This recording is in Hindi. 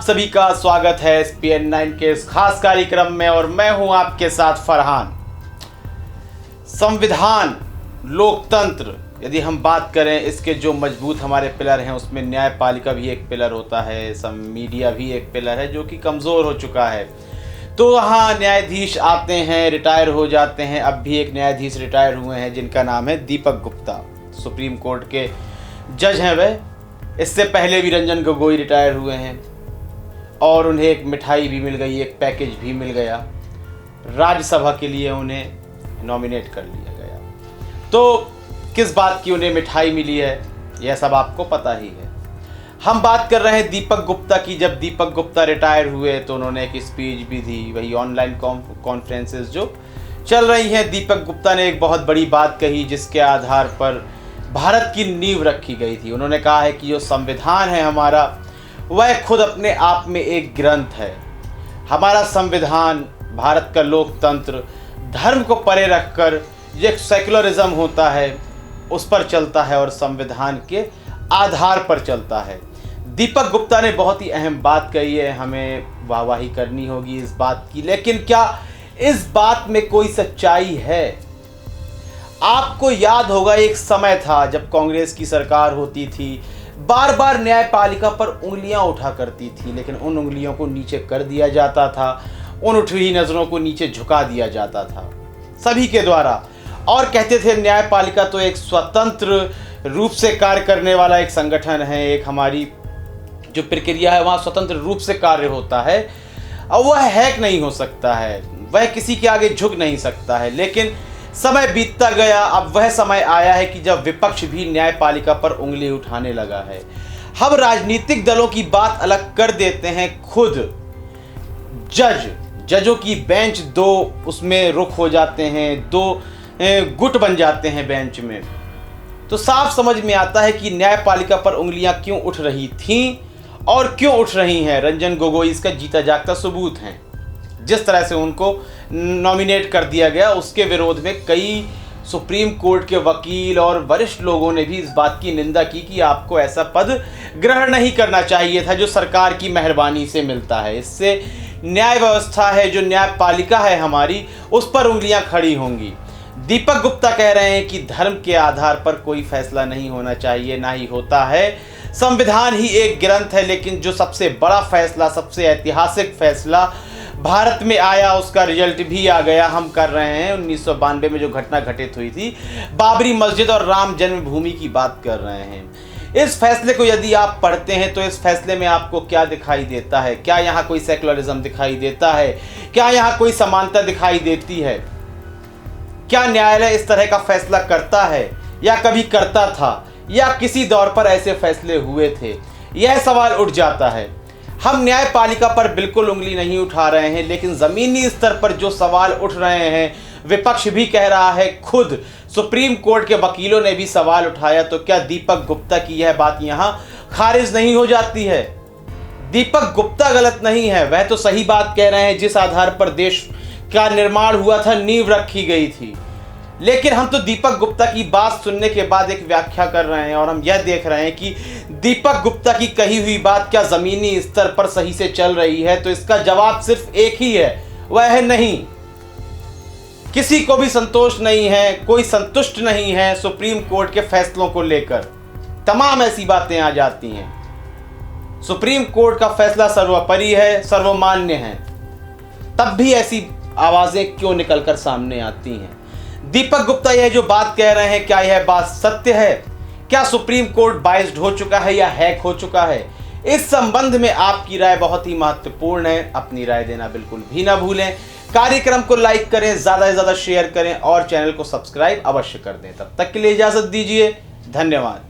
आप सभी का स्वागत है SPN9 के इस खास कार्यक्रम में और मैं हूं आपके साथ फरहान। संविधान, लोकतंत्र, यदि हम बात करें इसके जो मजबूत हमारे पिलर हैं उसमें न्यायपालिका भी एक पिलर होता है, मीडिया भी एक पिलर है जो कि कमज़ोर हो चुका है। तो हाँ, न्यायाधीश आते हैं, रिटायर हो जाते हैं। अब भी एक न्यायाधीश रिटायर हुए हैं जिनका नाम है दीपक गुप्ता, सुप्रीम कोर्ट के जज हैं वह। इससे पहले भी रंजन गोगोई रिटायर हुए हैं और उन्हें एक मिठाई भी मिल गई, एक पैकेज भी मिल गया। राज्यसभा के लिए उन्हें नॉमिनेट कर लिया गया। तो किस बात की उन्हें मिठाई मिली है यह सब आपको पता ही है। हम बात कर रहे हैं दीपक गुप्ता की। जब दीपक गुप्ता रिटायर हुए तो उन्होंने एक स्पीच भी दी, वही ऑनलाइन कॉन्फ्रेंसेस जो चल रही हैं। दीपक गुप्ता ने एक बहुत बड़ी बात कही जिसके आधार पर भारत की नींव रखी गई थी। उन्होंने कहा है कि जो संविधान है हमारा, वह खुद अपने आप में एक ग्रंथ है। हमारा संविधान, भारत का लोकतंत्र, धर्म को परे रखकर जो सेकुलरिज्म होता है उस पर चलता है और संविधान के आधार पर चलता है। दीपक गुप्ता ने बहुत ही अहम बात कही है, हमें वाहवाही करनी होगी इस बात की। लेकिन क्या इस बात में कोई सच्चाई है? आपको याद होगा एक समय था जब कांग्रेस की सरकार होती थी, बार बार न्यायपालिका पर उंगलियां उठा करती थी, लेकिन उन उंगलियों को नीचे कर दिया जाता था, उन उठी हुई नज़रों को नीचे झुका दिया जाता था सभी के द्वारा, और कहते थे न्यायपालिका तो एक स्वतंत्र रूप से कार्य करने वाला एक संगठन है, एक हमारी जो प्रक्रिया है वहाँ स्वतंत्र रूप से कार्य होता है और वह हैक नहीं हो सकता है, वह किसी के आगे झुक नहीं सकता है। लेकिन समय बीतता गया, अब वह समय आया है कि जब विपक्ष भी न्यायपालिका पर उंगली उठाने लगा है। हम राजनीतिक दलों की बात अलग कर देते हैं, खुद जजों की बेंच दो उसमें रुख हो जाते हैं, दो गुट बन जाते हैं बेंच में। तो साफ समझ में आता है कि न्यायपालिका पर उंगलियां क्यों उठ रही थीं और क्यों उठ रही हैं। रंजन गोगोई इसका जीता जागता सबूत हैं। जिस तरह से उनको नॉमिनेट कर दिया गया उसके विरोध में कई सुप्रीम कोर्ट के वकील और वरिष्ठ लोगों ने भी इस बात की निंदा की कि आपको ऐसा पद ग्रहण नहीं करना चाहिए था जो सरकार की मेहरबानी से मिलता है। इससे न्याय व्यवस्था है, जो न्यायपालिका है हमारी, उस पर उंगलियां खड़ी होंगी। दीपक गुप्ता कह रहे हैं कि धर्म के आधार पर कोई फैसला नहीं होना चाहिए, ना ही होता है। संविधान ही एक ग्रंथ है, लेकिन जो सबसे बड़ा फैसला, सबसे ऐतिहासिक फैसला भारत में आया, उसका रिजल्ट भी आ गया। हम कर रहे हैं 1992 में जो घटना घटित हुई थी, बाबरी मस्जिद और राम जन्मभूमि की बात कर रहे हैं। इस फैसले को यदि आप पढ़ते हैं तो इस फैसले में आपको क्या दिखाई देता है? क्या यहाँ कोई सेकुलरिज्म दिखाई देता है? क्या यहाँ कोई समानता दिखाई देती है? क्या न्यायालय इस तरह का फैसला करता है या कभी करता था, या किसी दौर पर ऐसे फैसले हुए थे? यह सवाल उठ जाता है। हम न्यायपालिका पर बिल्कुल उंगली नहीं उठा रहे हैं, लेकिन ज़मीनी स्तर पर जो सवाल उठ रहे हैं, विपक्ष भी कह रहा है, खुद सुप्रीम कोर्ट के वकीलों ने भी सवाल उठाया। तो क्या दीपक गुप्ता की यह बात यहाँ खारिज नहीं हो जाती है? दीपक गुप्ता गलत नहीं है, वह तो सही बात कह रहे हैं जिस आधार पर देश का निर्माण हुआ था, नींव रखी गई थी। लेकिन हम तो दीपक गुप्ता की बात सुनने के बाद एक व्याख्या कर रहे हैं और हम यह देख रहे हैं कि दीपक गुप्ता की कही हुई बात क्या ज़मीनी स्तर पर सही से चल रही है। तो इसका जवाब सिर्फ एक ही है, वह है नहीं। किसी को भी संतोष नहीं है, कोई संतुष्ट नहीं है सुप्रीम कोर्ट के फैसलों को लेकर। तमाम ऐसी बातें आ जाती हैं। सुप्रीम कोर्ट का फैसला सर्वोपरि है, सर्वमान्य है, तब भी ऐसी आवाज़ें क्यों निकलकर सामने आती हैं? दीपक गुप्ता यह जो बात कह रहे हैं, क्या यह बात सत्य है? क्या सुप्रीम कोर्ट बाइस्ड हो चुका है या हैक हो चुका है? इस संबंध में आपकी राय बहुत ही महत्वपूर्ण है। अपनी राय देना बिल्कुल भी ना भूलें। कार्यक्रम को लाइक करें, ज़्यादा से ज़्यादा शेयर करें और चैनल को सब्सक्राइब अवश्य कर दें। तब तक के लिए इजाज़त दीजिए। धन्यवाद।